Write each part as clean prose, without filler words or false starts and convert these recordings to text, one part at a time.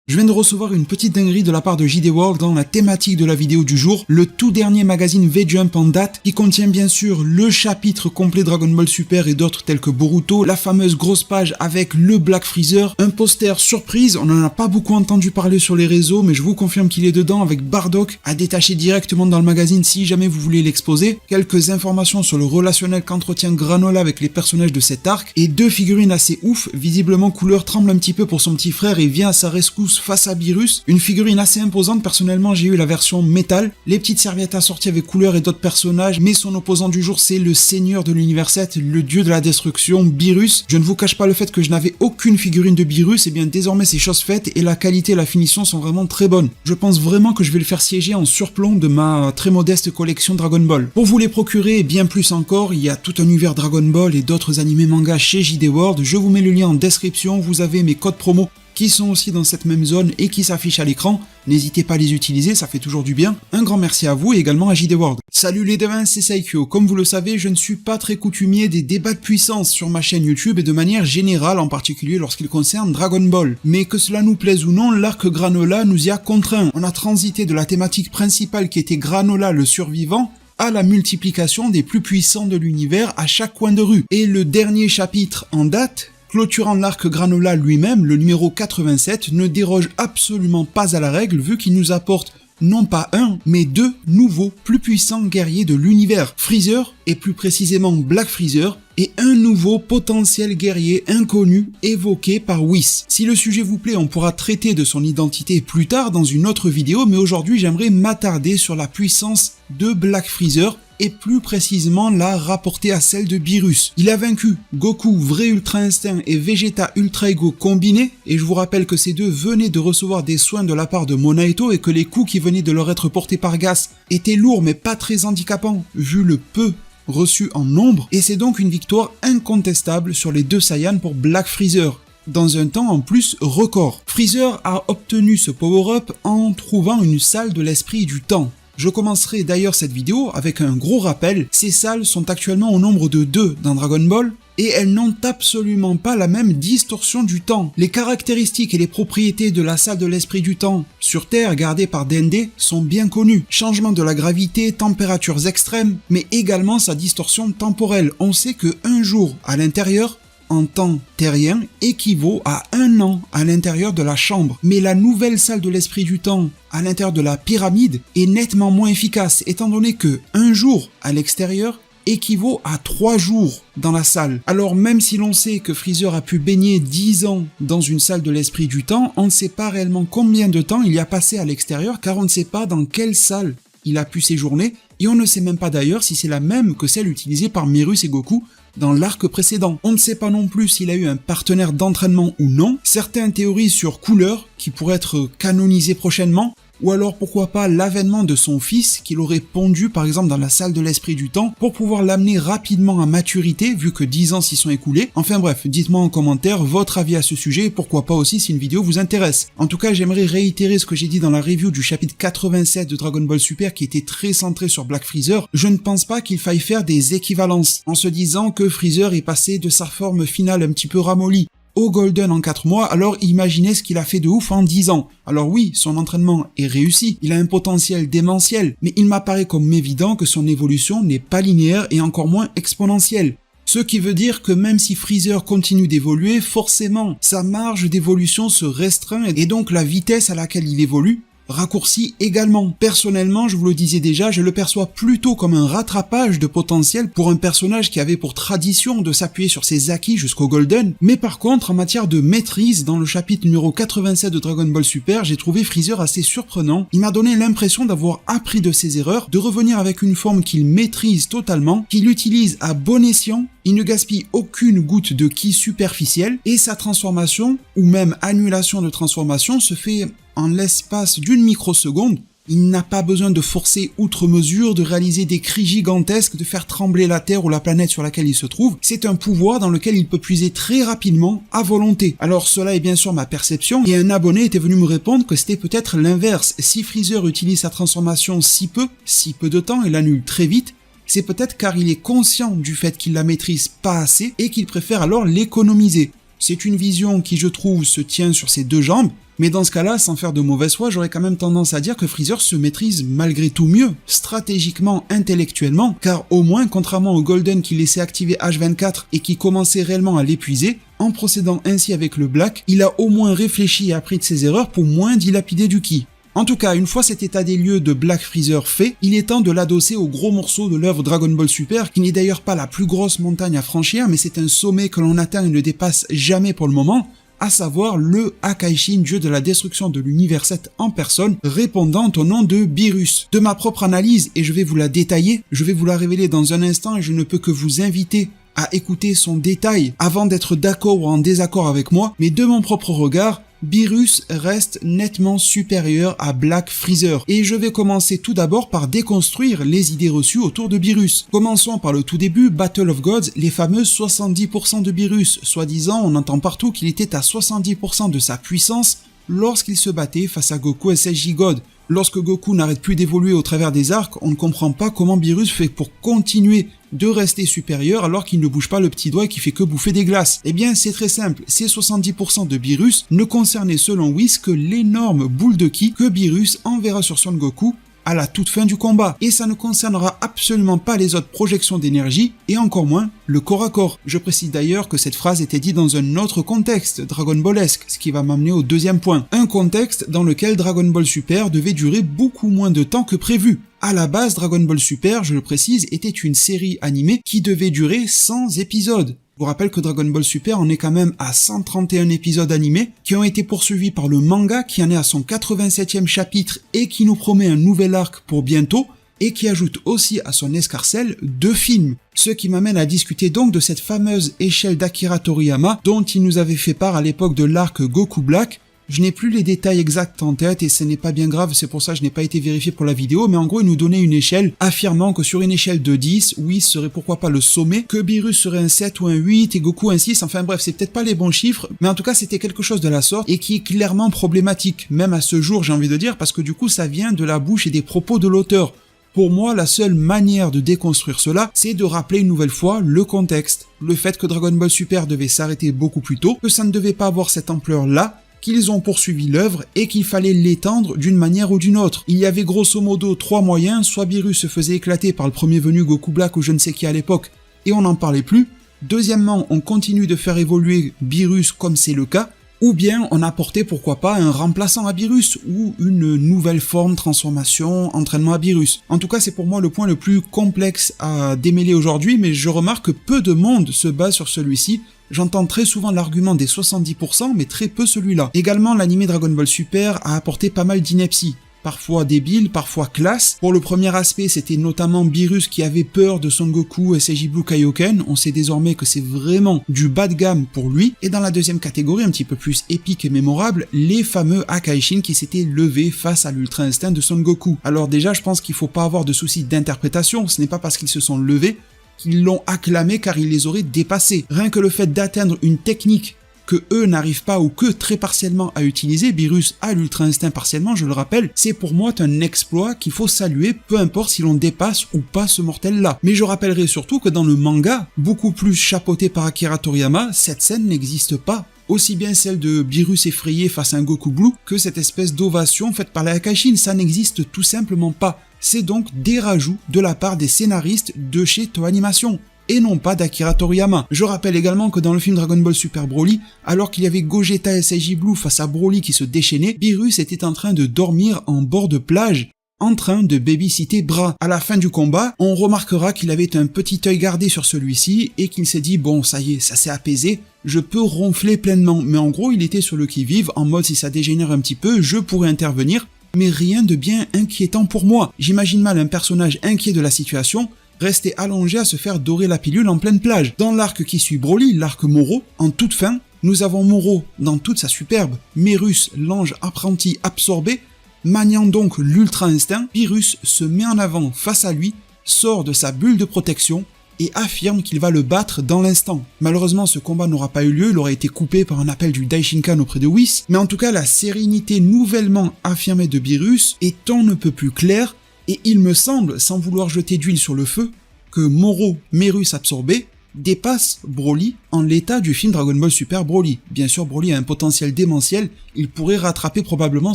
Je viens de recevoir une petite dinguerie de la part de JD World dans la thématique de la vidéo du jour, le tout dernier magazine V-Jump en date qui contient bien sûr le chapitre complet Dragon Ball Super et d'autres tels que Boruto, la fameuse grosse page avec le Black Freezer, un poster surprise, on n'en a pas beaucoup entendu parler sur les réseaux mais je vous confirme qu'il est dedans avec Bardock à détacher directement dans le magazine si jamais vous voulez l'exposer, quelques informations sur le relationnel qu'entretient Granola avec les personnages de cet arc et deux figurines assez ouf, visiblement Couleur tremble un petit peu pour son petit frère et vient à sa rescousse face à Beerus, une figurine assez imposante. Personnellement j'ai eu la version métal, les petites serviettes assorties avec Couleur et d'autres personnages, mais son opposant du jour c'est le seigneur de l'univers 7, le dieu de la destruction, Beerus. Je ne vous cache pas le fait que je n'avais aucune figurine de Beerus, et bien désormais c'est chose faite et la qualité et la finition sont vraiment très bonnes. Je pense vraiment que je vais le faire siéger en surplomb de ma très modeste collection Dragon Ball. Pour vous les procurer et bien plus encore, il y a tout un univers Dragon Ball et d'autres animés mangas chez JD World, je vous mets le lien en description, vous avez mes codes promo qui sont aussi dans cette même zone et qui s'affichent à l'écran. N'hésitez pas à les utiliser, ça fait toujours du bien. Un grand merci à vous et également à JD World. Salut les devins, c'est Saikyo. Comme vous le savez, je ne suis pas très coutumier des débats de puissance sur ma chaîne YouTube et de manière générale, en particulier lorsqu'il concerne Dragon Ball. Mais que cela nous plaise ou non, l'arc Granola nous y a contraints. On a transité de la thématique principale qui était Granola le survivant à la multiplication des plus puissants de l'univers à chaque coin de rue. Et le dernier chapitre en date, clôturant l'arc Granola lui-même, le numéro 87, ne déroge absolument pas à la règle vu qu'il nous apporte non pas un, mais deux nouveaux, plus puissants guerriers de l'univers, Freezer, et plus précisément Black Freezer, et un nouveau potentiel guerrier inconnu évoqué par Whis. Si le sujet vous plaît, on pourra traiter de son identité plus tard dans une autre vidéo, mais aujourd'hui j'aimerais m'attarder sur la puissance de Black Freezer, et plus précisément la rapporter à celle de Beerus. Il a vaincu Goku Vrai Ultra Instinct et Vegeta Ultra Ego combinés, et je vous rappelle que ces deux venaient de recevoir des soins de la part de Monaito et que les coups qui venaient de leur être portés par Gas étaient lourds mais pas très handicapants vu le peu reçu en nombre, et c'est donc une victoire incontestable sur les deux Saiyans pour Black Freezer, dans un temps en plus record. Freezer a obtenu ce power-up en trouvant une salle de l'esprit du temps. Je commencerai d'ailleurs cette vidéo avec un gros rappel, ces salles sont actuellement au nombre de 2 dans Dragon Ball, et elles n'ont absolument pas la même distorsion du temps. Les caractéristiques et les propriétés de la salle de l'esprit du temps sur Terre gardée par Dende sont bien connues. Changement de la gravité, températures extrêmes, mais également sa distorsion temporelle. On sait que un jour à l'intérieur, en temps terrien, équivaut à 1 an à l'intérieur de la chambre. Mais la nouvelle salle de l'esprit du temps à l'intérieur de la pyramide est nettement moins efficace, étant donné que 1 jour à l'extérieur équivaut à 3 jours dans la salle. Alors même si l'on sait que Freezer a pu baigner 10 ans dans une salle de l'esprit du temps, on ne sait pas réellement combien de temps il y a passé à l'extérieur, car on ne sait pas dans quelle salle il a pu séjourner, et on ne sait même pas d'ailleurs si c'est la même que celle utilisée par Beerus et Goku dans l'arc précédent. On ne sait pas non plus s'il a eu un partenaire d'entraînement ou non. Certains théorisent sur Couleur, qui pourrait être canonisé prochainement, ou alors pourquoi pas l'avènement de son fils qu'il aurait pondu par exemple dans la salle de l'esprit du temps pour pouvoir l'amener rapidement à maturité vu que 10 ans s'y sont écoulés. Enfin bref, dites-moi en commentaire votre avis à ce sujet et pourquoi pas aussi si une vidéo vous intéresse. En tout cas, j'aimerais réitérer ce que j'ai dit dans la review du chapitre 87 de Dragon Ball Super qui était très centré sur Black Freezer. Je ne pense pas qu'il faille faire des équivalences en se disant que Freezer est passé de sa forme finale un petit peu ramollie au Golden en 4 mois, alors imaginez ce qu'il a fait de ouf en 10 ans. Alors oui, son entraînement est réussi, il a un potentiel démentiel, mais il m'apparaît comme évident que son évolution n'est pas linéaire et encore moins exponentielle. Ce qui veut dire que même si Freezer continue d'évoluer, forcément, sa marge d'évolution se restreint et donc la vitesse à laquelle il évolue raccourci également. Personnellement, je vous le disais déjà, je le perçois plutôt comme un rattrapage de potentiel pour un personnage qui avait pour tradition de s'appuyer sur ses acquis jusqu'au Golden, mais par contre en matière de maîtrise, dans le chapitre numéro 87 de Dragon Ball Super, j'ai trouvé Freezer assez surprenant. Il m'a donné l'impression d'avoir appris de ses erreurs, de revenir avec une forme qu'il maîtrise totalement, qu'il utilise à bon escient. Il ne gaspille aucune goutte de ki superficiel et sa transformation, ou même annulation de transformation, se fait en l'espace d'une microseconde. Il n'a pas besoin de forcer outre mesure, de réaliser des cris gigantesques, de faire trembler la Terre ou la planète sur laquelle il se trouve. C'est un pouvoir dans lequel il peut puiser très rapidement, à volonté. Alors cela est bien sûr ma perception, et un abonné était venu me répondre que c'était peut-être l'inverse. Si Freezer utilise sa transformation si peu de temps et l'annule très vite, c'est peut-être car il est conscient du fait qu'il la maîtrise pas assez et qu'il préfère alors l'économiser. C'est une vision qui, je trouve, se tient sur ses deux jambes, mais dans ce cas-là, sans faire de mauvaise foi, j'aurais quand même tendance à dire que Freezer se maîtrise malgré tout mieux, stratégiquement, intellectuellement, car au moins, contrairement au Golden qui laissait activer H24 et qui commençait réellement à l'épuiser, en procédant ainsi avec le Black, il a au moins réfléchi et appris de ses erreurs pour moins dilapider du ki. En tout cas, une fois cet état des lieux de Black Freezer fait, il est temps de l'adosser au gros morceau de l'œuvre Dragon Ball Super, qui n'est d'ailleurs pas la plus grosse montagne à franchir, mais c'est un sommet que l'on atteint et ne dépasse jamais pour le moment, à savoir le Akaishin, dieu de la destruction de l'univers 7 en personne, répondant au nom de Beerus. De ma propre analyse, et je vais vous la détailler, je vais vous la révéler dans un instant et je ne peux que vous inviter à écouter son détail avant d'être d'accord ou en désaccord avec moi, mais de mon propre regard, Beerus reste nettement supérieur à Black Freezer. Et je vais commencer tout d'abord par déconstruire les idées reçues autour de Beerus. Commençons par le tout début, Battle of Gods, les fameuses 70% de Beerus. Soi-disant, on entend partout qu'il était à 70% de sa puissance lorsqu'il se battait face à Goku SSJ God. Lorsque Goku n'arrête plus d'évoluer au travers des arcs, on ne comprend pas comment Beerus fait pour continuer de rester supérieur alors qu'il ne bouge pas le petit doigt et qu'il fait que bouffer des glaces. Eh bien, c'est très simple, ces 70% de Beerus ne concernaient selon Whis que l'énorme boule de ki que Beerus enverra sur Son Goku à la toute fin du combat. Et ça ne concernera absolument pas les autres projections d'énergie, et encore moins le corps à corps. Je précise d'ailleurs que cette phrase était dite dans un autre contexte, Dragon Ballesque, ce qui va m'amener au deuxième point. Un contexte dans lequel Dragon Ball Super devait durer beaucoup moins de temps que prévu. À la base, Dragon Ball Super, je le précise, était une série animée qui devait durer 100 épisodes. Je vous rappelle que Dragon Ball Super en est quand même à 131 épisodes animés qui ont été poursuivis par le manga qui en est à son 87e chapitre et qui nous promet un nouvel arc pour bientôt et qui ajoute aussi à son escarcelle 2 films. Ce qui m'amène à discuter donc de cette fameuse échelle d'Akira Toriyama dont il nous avait fait part à l'époque de l'arc Goku Black. Je n'ai plus les détails exacts en tête et ce n'est pas bien grave, c'est pour ça que je n'ai pas été vérifié pour la vidéo, mais en gros il nous donnait une échelle affirmant que sur une échelle de 10, Whis serait pourquoi pas le sommet, que Beerus serait un 7 ou un 8 et Goku un 6, enfin bref, c'est peut-être pas les bons chiffres, mais en tout cas c'était quelque chose de la sorte et qui est clairement problématique, même à ce jour j'ai envie de dire, parce que du coup ça vient de la bouche et des propos de l'auteur. Pour moi, la seule manière de déconstruire cela, c'est de rappeler une nouvelle fois le contexte. Le fait que Dragon Ball Super devait s'arrêter beaucoup plus tôt, que ça ne devait pas avoir cette ampleur-là, qu'ils ont poursuivi l'œuvre et qu'il fallait l'étendre d'une manière ou d'une autre. Il y avait grosso modo 3 moyens, soit Beerus se faisait éclater par le premier venu Goku Black ou je ne sais qui à l'époque, et on n'en parlait plus. Deuxièmement, on continue de faire évoluer Beerus comme c'est le cas, ou bien on apportait pourquoi pas un remplaçant à Beerus ou une nouvelle forme, transformation, entraînement à Beerus. En tout cas, c'est pour moi le point le plus complexe à démêler aujourd'hui, mais je remarque que peu de monde se base sur celui-ci. J'entends très souvent l'argument des 70%, mais très peu celui-là. Également, l'anime Dragon Ball Super a apporté pas mal d'inepties. Parfois débile, parfois classe. Pour le premier aspect, c'était notamment Beerus qui avait peur de Son Goku SSJ Blue Kaioken. On sait désormais que c'est vraiment du bas de gamme pour lui. Et dans la deuxième catégorie, un petit peu plus épique et mémorable, les fameux Akaishin qui s'étaient levés face à l'Ultra Instinct de Son Goku. Alors déjà, je pense qu'il faut pas avoir de soucis d'interprétation. Ce n'est pas parce qu'ils se sont levés qu'ils l'ont acclamé car ils les auraient dépassés. Rien que le fait d'atteindre une technique que eux n'arrivent pas ou que très partiellement à utiliser, Beerus a l'Ultra Instinct partiellement, je le rappelle, c'est pour moi un exploit qu'il faut saluer, peu importe si l'on dépasse ou pas ce mortel-là. Mais je rappellerai surtout que dans le manga, beaucoup plus chapeauté par Akira Toriyama, cette scène n'existe pas. Aussi bien celle de Beerus effrayé face à un Goku Blue que cette espèce d'ovation faite par les Akaishin, ça n'existe tout simplement pas. C'est donc des rajouts de la part des scénaristes de chez Toei Animation, et non pas d'Akira Toriyama. Je rappelle également que dans le film Dragon Ball Super Broly, alors qu'il y avait Gogeta SSJ Blue face à Broly qui se déchaînait, Beerus était en train de dormir en bord de plage, en train de babysitter Bra. À la fin du combat, on remarquera qu'il avait un petit œil gardé sur celui-ci et qu'il s'est dit bon ça y est, ça s'est apaisé, je peux ronfler pleinement. Mais en gros il était sur le qui-vive, en mode si ça dégénère un petit peu, je pourrais intervenir, mais rien de bien inquiétant pour moi. J'imagine mal un personnage inquiet de la situation rester allongé à se faire dorer la pilule en pleine plage. Dans l'arc qui suit Broly, l'arc Moro, en toute fin, nous avons Moro dans toute sa superbe, Merus, l'ange apprenti absorbé, maniant donc l'ultra instinct, Beerus se met en avant face à lui, sort de sa bulle de protection et affirme qu'il va le battre dans l'instant. Malheureusement, ce combat n'aura pas eu lieu, il aurait été coupé par un appel du Daishinkan auprès de Whis, mais en tout cas, la sérénité nouvellement affirmée de Beerus est on ne peut plus claire. Et il me semble, sans vouloir jeter d'huile sur le feu, que Moro, Merus absorbé, dépasse Broly en l'état du film Dragon Ball Super Broly. Bien sûr, Broly a un potentiel démentiel, il pourrait rattraper probablement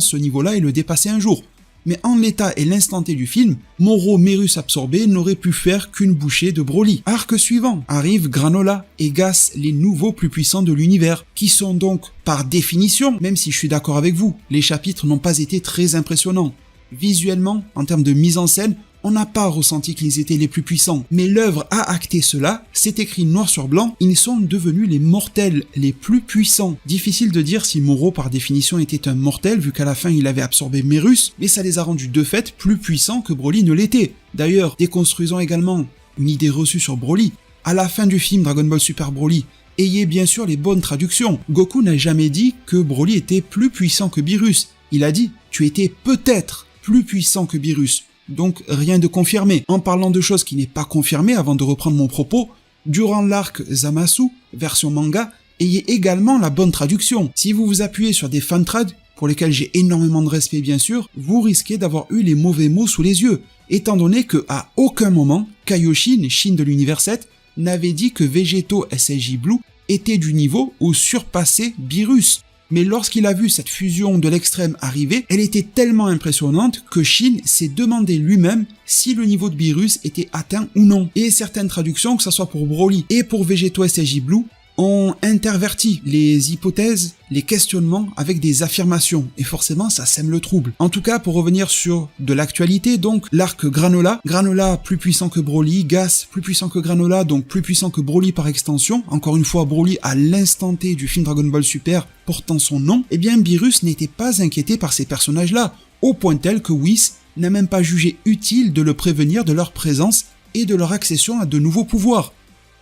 ce niveau-là et le dépasser un jour. Mais en l'état et l'instant T du film, Moro Mérus absorbé n'aurait pu faire qu'une bouchée de Broly. Arc suivant, arrive Granola et Gas, les nouveaux plus puissants de l'univers, qui sont donc, par définition, même si je suis d'accord avec vous, les chapitres n'ont pas été très impressionnants. Visuellement, en termes de mise en scène, on n'a pas ressenti qu'ils étaient les plus puissants, mais l'œuvre a acté cela, c'est écrit noir sur blanc, ils sont devenus les mortels, les plus puissants. Difficile de dire si Moro par définition était un mortel, vu qu'à la fin il avait absorbé Mérus, mais ça les a rendus de fait plus puissants que Broly ne l'était. D'ailleurs, déconstruisons également une idée reçue sur Broly. À la fin du film Dragon Ball Super Broly, ayez bien sûr les bonnes traductions. Goku n'a jamais dit que Broly était plus puissant que Beerus, il a dit « tu étais peut-être plus puissant que Beerus ». Donc rien de confirmé. En parlant de choses qui n'est pas confirmées, avant de reprendre mon propos, durant l'arc Zamasu, version manga, ayez également la bonne traduction. Si vous vous appuyez sur des fantrad, pour lesquels j'ai énormément de respect bien sûr, vous risquez d'avoir eu les mauvais mots sous les yeux, étant donné que à aucun moment, Kaioshin, Shin de l'univers 7, n'avait dit que Vegeto SSJ Blue était du niveau où surpassait Beerus. Mais lorsqu'il a vu cette fusion de l'extrême arriver, elle était tellement impressionnante que Shin s'est demandé lui-même si le niveau de Beerus était atteint ou non. Et certaines traductions, que ce soit pour Broly et pour Vegeto SSJ Blue, ont interverti les hypothèses, les questionnements avec des affirmations, et forcément ça sème le trouble. En tout cas, pour revenir sur de l'actualité, donc l'arc Granola, Granola plus puissant que Broly, Gas plus puissant que Granola, donc plus puissant que Broly par extension, encore une fois Broly à l'instant T du film Dragon Ball Super portant son nom, eh bien Beerus n'était pas inquiété par ces personnages-là, au point tel que Whis n'a même pas jugé utile de le prévenir de leur présence et de leur accession à de nouveaux pouvoirs.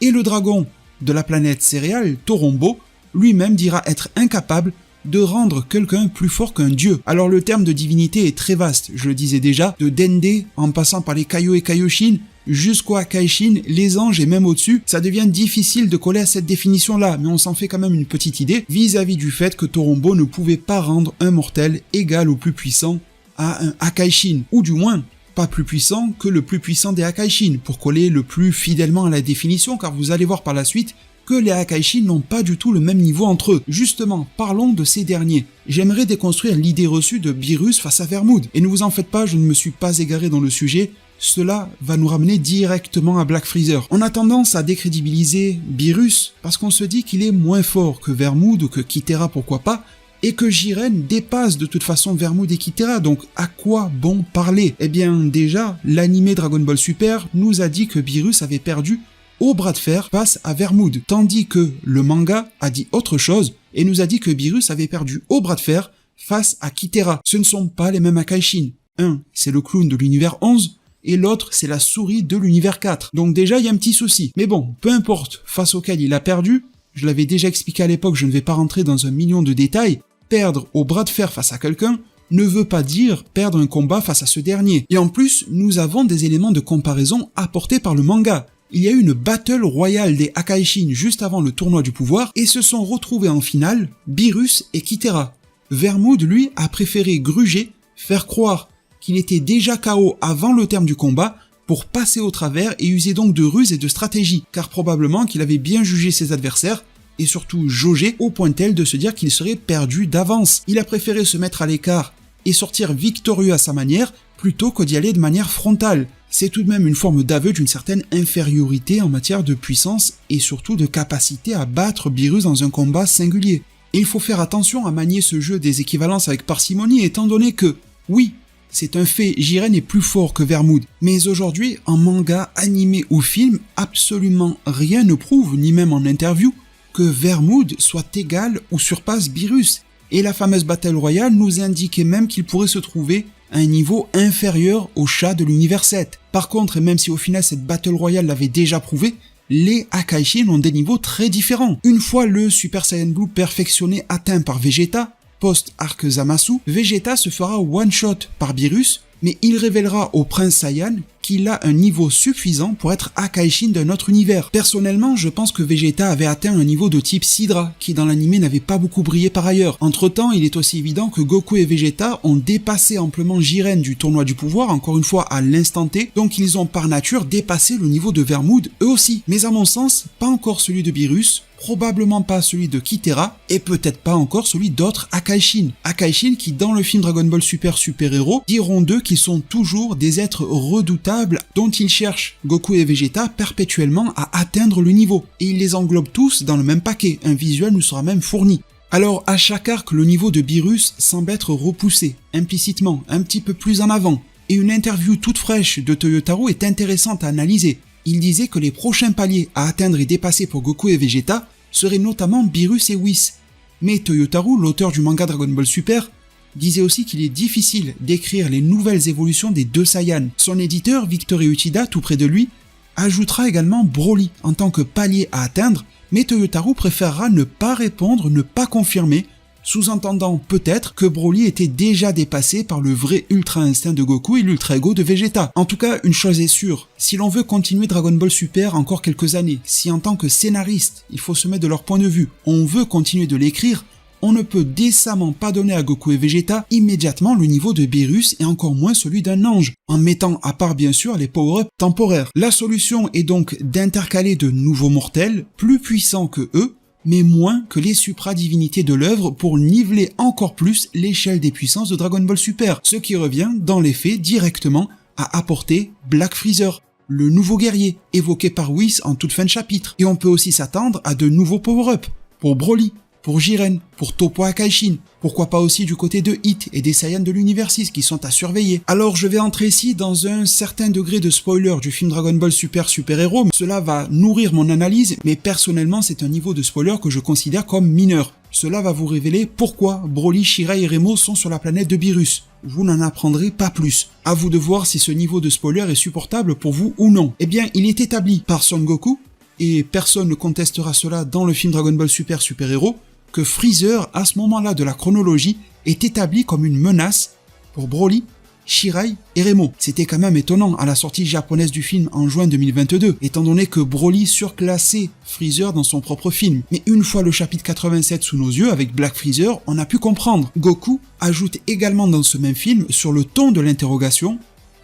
Et le dragon de la planète céréale, Torombo, lui-même dira être incapable de rendre quelqu'un plus fort qu'un dieu. Alors le terme de divinité est très vaste, je le disais déjà, de Dende, en passant par les Kaio et Kaioshin, jusqu'aux Akaishin, les anges et même au-dessus, ça devient difficile de coller à cette définition-là, mais on s'en fait quand même une petite idée vis-à-vis du fait que Torombo ne pouvait pas rendre un mortel égal au plus puissant à un Akaishin, ou du moins pas plus puissant que le plus puissant des Akaishin, pour coller le plus fidèlement à la définition, car vous allez voir par la suite que les Akaishin n'ont pas du tout le même niveau entre eux. Justement, parlons de ces derniers. J'aimerais déconstruire l'idée reçue de Beerus face à Vermoud, et ne vous en faites pas, je ne me suis pas égaré dans le sujet, cela va nous ramener directement à Black Freezer. On a tendance à décrédibiliser Beerus parce qu'on se dit qu'il est moins fort que Vermoud ou que Kitera, pourquoi pas, et que Jiren dépasse de toute façon Vermoud et Kitera, donc à quoi bon parler? Eh bien déjà, l'animé Dragon Ball Super nous a dit que Beerus avait perdu au bras de fer face à Vermoud, tandis que le manga a dit autre chose et nous a dit que Beerus avait perdu au bras de fer face à Kitera. Ce ne sont pas les mêmes Akaishin. Un, c'est le clown de l'univers 11, et l'autre, c'est la souris de l'univers 4. Donc déjà, il y a un petit souci. Mais bon, peu importe, face auquel il a perdu, je l'avais déjà expliqué à l'époque, je ne vais pas rentrer dans un million de détails, perdre au bras de fer face à quelqu'un ne veut pas dire perdre un combat face à ce dernier. Et en plus, nous avons des éléments de comparaison apportés par le manga. Il y a eu une battle royale des Akaishin juste avant le tournoi du pouvoir et se sont retrouvés en finale Beerus et Kitera. Vermoud, lui, a préféré gruger, faire croire qu'il était déjà KO avant le terme du combat pour passer au travers et user donc de ruses et de stratégies, car probablement qu'il avait bien jugé ses adversaires et surtout jaugé au point tel de se dire qu'il serait perdu d'avance. Il a préféré se mettre à l'écart et sortir victorieux à sa manière plutôt que d'y aller de manière frontale. C'est tout de même une forme d'aveu d'une certaine infériorité en matière de puissance et surtout de capacité à battre Beerus dans un combat singulier. Et il faut faire attention à manier ce jeu des équivalences avec parcimonie étant donné que, oui, c'est un fait, Jiren est plus fort que Vermoud, mais aujourd'hui, en manga, animé ou film, absolument rien ne prouve, ni même en interview, que Vermoud soit égal ou surpasse Beerus. Et la fameuse Battle Royale nous indiquait même qu'il pourrait se trouver à un niveau inférieur au chat de l'univers 7. Par contre, et même si au final cette Battle Royale l'avait déjà prouvé, les Akaishin ont des niveaux très différents. Une fois le Super Saiyan Blue perfectionné atteint par Vegeta, post-arc Zamasu, Vegeta se fera one-shot par Beerus, mais il révélera au Prince Saiyan qu'il a un niveau suffisant pour être Akaishin d'un autre univers. Personnellement, je pense que Vegeta avait atteint un niveau de type Sidra, qui dans l'anime n'avait pas beaucoup brillé par ailleurs. Entre temps, il est aussi évident que Goku et Vegeta ont dépassé amplement Jiren du tournoi du pouvoir, encore une fois à l'instant T, donc ils ont par nature dépassé le niveau de Vermoud eux aussi. Mais à mon sens, pas encore celui de Beerus, probablement pas celui de Kitera, et peut-être pas encore celui d'autres Akaishin. Akaishin qui, dans le film Dragon Ball Super Super Hero, diront d'eux qu'ils sont toujours des êtres redoutables dont ils cherchent, Goku et Vegeta, perpétuellement à atteindre le niveau. Et ils les englobent tous dans le même paquet, un visuel nous sera même fourni. Alors, à chaque arc, le niveau de Beerus semble être repoussé, implicitement, un petit peu plus en avant. Et une interview toute fraîche de Toyotarou est intéressante à analyser. Il disait que les prochains paliers à atteindre et dépasser pour Goku et Vegeta seraient notamment Beerus et Whis. Mais Toyotarou, l'auteur du manga Dragon Ball Super, disait aussi qu'il est difficile d'écrire les nouvelles évolutions des deux Saiyans. Son éditeur, Victor Uchida, tout près de lui, ajoutera également Broly en tant que palier à atteindre, mais Toyotarou préférera ne pas répondre, ne pas confirmer, sous-entendant peut-être que Broly était déjà dépassé par le vrai Ultra Instinct de Goku et l'Ultra Ego de Vegeta. En tout cas, une chose est sûre, si l'on veut continuer Dragon Ball Super encore quelques années, si en tant que scénariste, il faut se mettre de leur point de vue, on veut continuer de l'écrire, on ne peut décemment pas donner à Goku et Vegeta immédiatement le niveau de Beerus et encore moins celui d'un ange, en mettant à part bien sûr les power-ups temporaires. La solution est donc d'intercaler de nouveaux mortels, plus puissants que eux, mais moins que les supra-divinités de l'œuvre pour niveler encore plus l'échelle des puissances de Dragon Ball Super, ce qui revient dans les faits directement à apporter Black Freezer, le nouveau guerrier, évoqué par Whis en toute fin de chapitre. Et on peut aussi s'attendre à de nouveaux power-ups, pour Broly, pour Jiren, pour Toppo Akaishin, pourquoi pas aussi du côté de Hit et des Saiyans de l'univers 6 qui sont à surveiller. Alors je vais entrer ici dans un certain degré de spoiler du film Dragon Ball Super Super Hero, cela va nourrir mon analyse, mais personnellement c'est un niveau de spoiler que je considère comme mineur. Cela va vous révéler pourquoi Broly, Shirai et Remo sont sur la planète de Beerus. Vous n'en apprendrez pas plus. À vous de voir si ce niveau de spoiler est supportable pour vous ou non. Eh bien, il est établi par Son Goku, et personne ne contestera cela dans le film Dragon Ball Super Super Hero, que Freezer, à ce moment-là de la chronologie, est établi comme une menace pour Broly, Shirai et Remo. C'était quand même étonnant à la sortie japonaise du film en juin 2022, étant donné que Broly surclassait Freezer dans son propre film. Mais une fois le chapitre 87 sous nos yeux, avec Black Freezer, on a pu comprendre. Goku ajoute également dans ce même film, sur le ton de l'interrogation,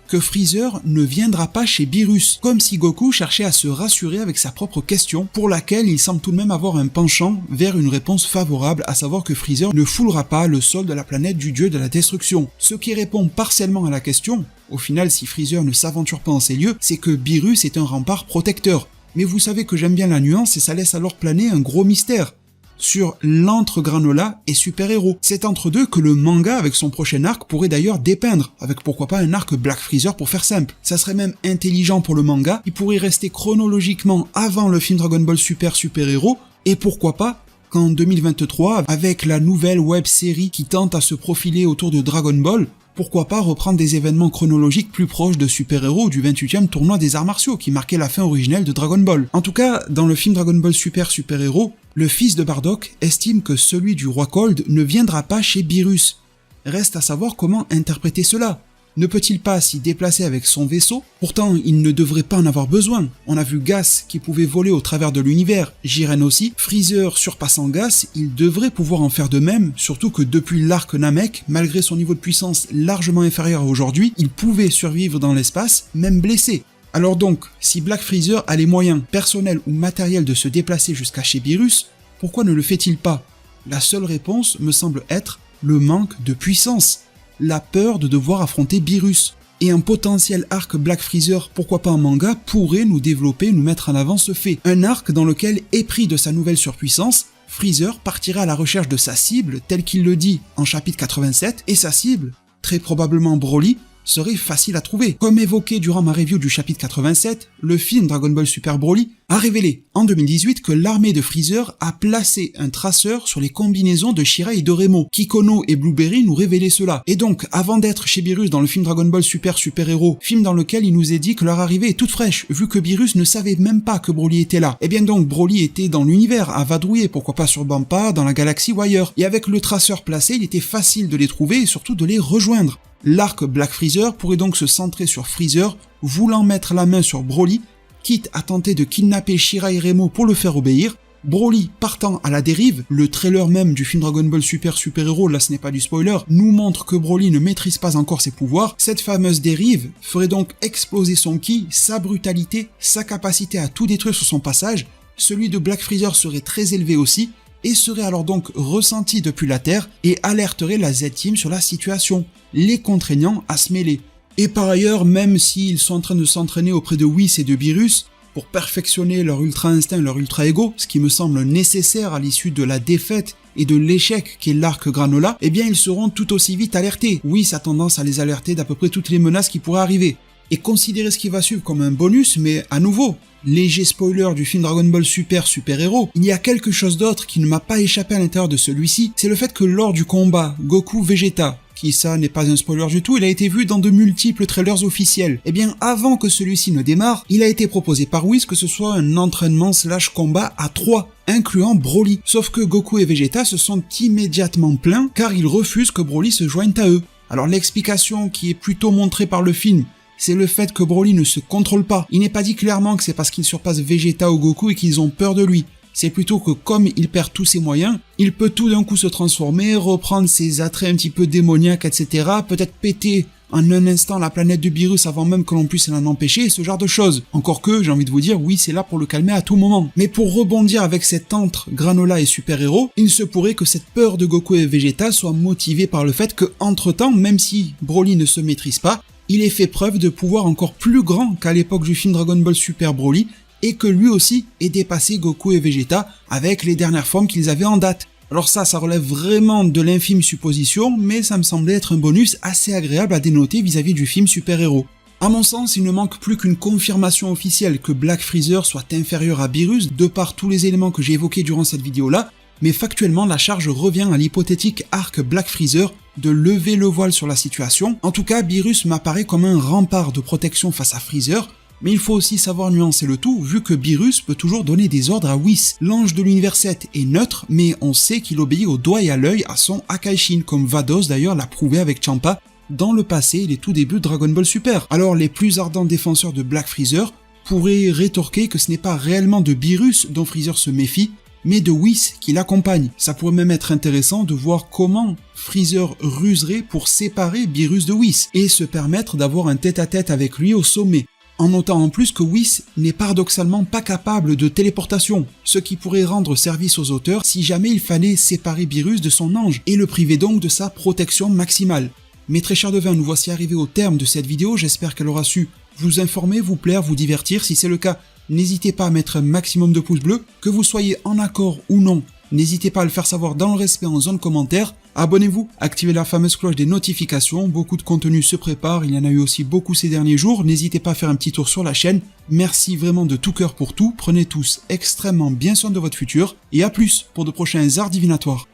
que Freezer ne viendra pas chez Beerus, comme si Goku cherchait à se rassurer avec sa propre question, pour laquelle il semble tout de même avoir un penchant vers une réponse favorable, à savoir que Freezer ne foulera pas le sol de la planète du dieu de la destruction. Ce qui répond partiellement à la question, au final si Freezer ne s'aventure pas en ces lieux, c'est que Beerus est un rempart protecteur. Mais vous savez que j'aime bien la nuance et ça laisse alors planer un gros mystère sur l'entre Granola et Super Héros. C'est entre deux que le manga avec son prochain arc pourrait d'ailleurs dépeindre, avec pourquoi pas un arc Black Freezer pour faire simple. Ça serait même intelligent pour le manga, il pourrait rester chronologiquement avant le film Dragon Ball Super Super Héros, et pourquoi pas qu'en 2023, avec la nouvelle web série qui tente à se profiler autour de Dragon Ball, pourquoi pas reprendre des événements chronologiques plus proches de Super Héros du 28e tournoi des arts martiaux qui marquait la fin originelle de Dragon Ball. En tout cas, dans le film Dragon Ball Super Super Héros, le fils de Bardock estime que celui du roi Cold ne viendra pas chez Beerus. Reste à savoir comment interpréter cela. Ne peut-il pas s'y déplacer avec son vaisseau? Pourtant, il ne devrait pas en avoir besoin. On a vu Gas qui pouvait voler au travers de l'univers, Jiren aussi, Freezer surpassant Gas, il devrait pouvoir en faire de même, surtout que depuis l'arc Namek, malgré son niveau de puissance largement inférieur à aujourd'hui, il pouvait survivre dans l'espace, même blessé. Alors donc, si Black Freezer a les moyens personnels ou matériels de se déplacer jusqu'à chez Beerus, pourquoi ne le fait-il pas? La seule réponse me semble être le manque de puissance. La peur de devoir affronter Beerus. Et un potentiel arc Black Freezer, pourquoi pas en manga, pourrait nous développer, nous mettre en avant ce fait. Un arc dans lequel, épris de sa nouvelle surpuissance, Freezer partira à la recherche de sa cible, tel qu'il le dit en chapitre 87, et sa cible, très probablement Broly, serait facile à trouver. Comme évoqué durant ma review du chapitre 87, le film Dragon Ball Super Broly a révélé en 2018 que l'armée de Freezer a placé un traceur sur les combinaisons de Shirai et de Remo. Kikono et Blueberry nous révélaient cela. Et donc, avant d'être chez Beerus dans le film Dragon Ball Super Super Hero, film dans lequel il nous est dit que leur arrivée est toute fraîche, vu que Beerus ne savait même pas que Broly était là. Et bien donc, Broly était dans l'univers, à vadrouiller, pourquoi pas sur Bampa, dans la galaxie ou ailleurs. Et avec le traceur placé, il était facile de les trouver et surtout de les rejoindre. L'arc Black Freezer pourrait donc se centrer sur Freezer, voulant mettre la main sur Broly, quitte à tenter de kidnapper Shirai Remo pour le faire obéir. Broly partant à la dérive, le trailer même du film Dragon Ball Super Super Hero, là ce n'est pas du spoiler, nous montre que Broly ne maîtrise pas encore ses pouvoirs. Cette fameuse dérive ferait donc exploser son ki, sa brutalité, sa capacité à tout détruire sur son passage. Celui de Black Freezer serait très élevé aussi, et serait alors donc ressenti depuis la Terre et alerterait la Z-Team sur la situation, les contraignant à se mêler. Et par ailleurs, même s'ils sont en train de s'entraîner auprès de Whis et de Beerus, pour perfectionner leur ultra instinct, leur ultra ego, ce qui me semble nécessaire à l'issue de la défaite et de l'échec qu'est l'arc Granola, eh bien ils seront tout aussi vite alertés. Whis a tendance à les alerter d'à peu près toutes les menaces qui pourraient arriver. Et considérer ce qui va suivre comme un bonus, mais à nouveau, léger spoiler du film Dragon Ball Super Super Hero, il y a quelque chose d'autre qui ne m'a pas échappé à l'intérieur de celui-ci, c'est le fait que lors du combat Goku-Vegeta, qui ça n'est pas un spoiler du tout, il a été vu dans de multiples trailers officiels. Et bien avant que celui-ci ne démarre, il a été proposé par Whis que ce soit un entraînement / combat à 3, incluant Broly. Sauf que Goku et Vegeta se sont immédiatement plaints car ils refusent que Broly se joigne à eux. Alors l'explication qui est plutôt montrée par le film, c'est le fait que Broly ne se contrôle pas. Il n'est pas dit clairement que c'est parce qu'il surpasse Vegeta ou Goku et qu'ils ont peur de lui. C'est plutôt que comme il perd tous ses moyens, il peut tout d'un coup se transformer, reprendre ses attraits un petit peu démoniaques, etc. Peut-être péter en un instant la planète de Beerus avant même que l'on puisse l'en empêcher, ce genre de choses. Encore que, j'ai envie de vous dire, oui, c'est là pour le calmer à tout moment. Mais pour rebondir avec cet entre Granola et Super Héros, il se pourrait que cette peur de Goku et Vegeta soit motivée par le fait que, entre-temps, même si Broly ne se maîtrise pas, il ait fait preuve de pouvoir encore plus grand qu'à l'époque du film Dragon Ball Super Broly, et que lui aussi ait dépassé Goku et Vegeta avec les dernières formes qu'ils avaient en date. Alors ça relève vraiment de l'infime supposition, mais ça me semblait être un bonus assez agréable à dénoter vis-à-vis du film Super Héros. À mon sens, il ne manque plus qu'une confirmation officielle que Black Freezer soit inférieur à Beerus, de par tous les éléments que j'ai évoqués durant cette vidéo-là, mais factuellement la charge revient à l'hypothétique arc Black Freezer de lever le voile sur la situation. En tout cas, Beerus m'apparaît comme un rempart de protection face à Freezer, mais il faut aussi savoir nuancer le tout, vu que Beerus peut toujours donner des ordres à Whis. L'ange de l'univers 7 est neutre, mais on sait qu'il obéit au doigt et à l'œil à son Akaishin, comme Vados d'ailleurs l'a prouvé avec Champa dans le passé et les tout débuts de Dragon Ball Super. Alors les plus ardents défenseurs de Black Freezer pourraient rétorquer que ce n'est pas réellement de Beerus dont Freezer se méfie, mais de Whis qui l'accompagne. Ça pourrait même être intéressant de voir comment Freezer ruserait pour séparer Beerus de Whis, et se permettre d'avoir un tête-à-tête avec lui au sommet. En notant en plus que Whis n'est paradoxalement pas capable de téléportation, ce qui pourrait rendre service aux auteurs si jamais il fallait séparer Beerus de son ange, et le priver donc de sa protection maximale. Mes très chers devins, nous voici arrivés au terme de cette vidéo, j'espère qu'elle aura su vous informer, vous plaire, vous divertir. Si c'est le cas, n'hésitez pas à mettre un maximum de pouces bleus, que vous soyez en accord ou non. N'hésitez pas à le faire savoir dans le respect en zone commentaire. Abonnez-vous, activez la fameuse cloche des notifications, beaucoup de contenu se prépare, il y en a eu aussi beaucoup ces derniers jours, n'hésitez pas à faire un petit tour sur la chaîne. Merci vraiment de tout cœur pour tout, prenez tous extrêmement bien soin de votre futur, et à plus pour de prochains arts divinatoires.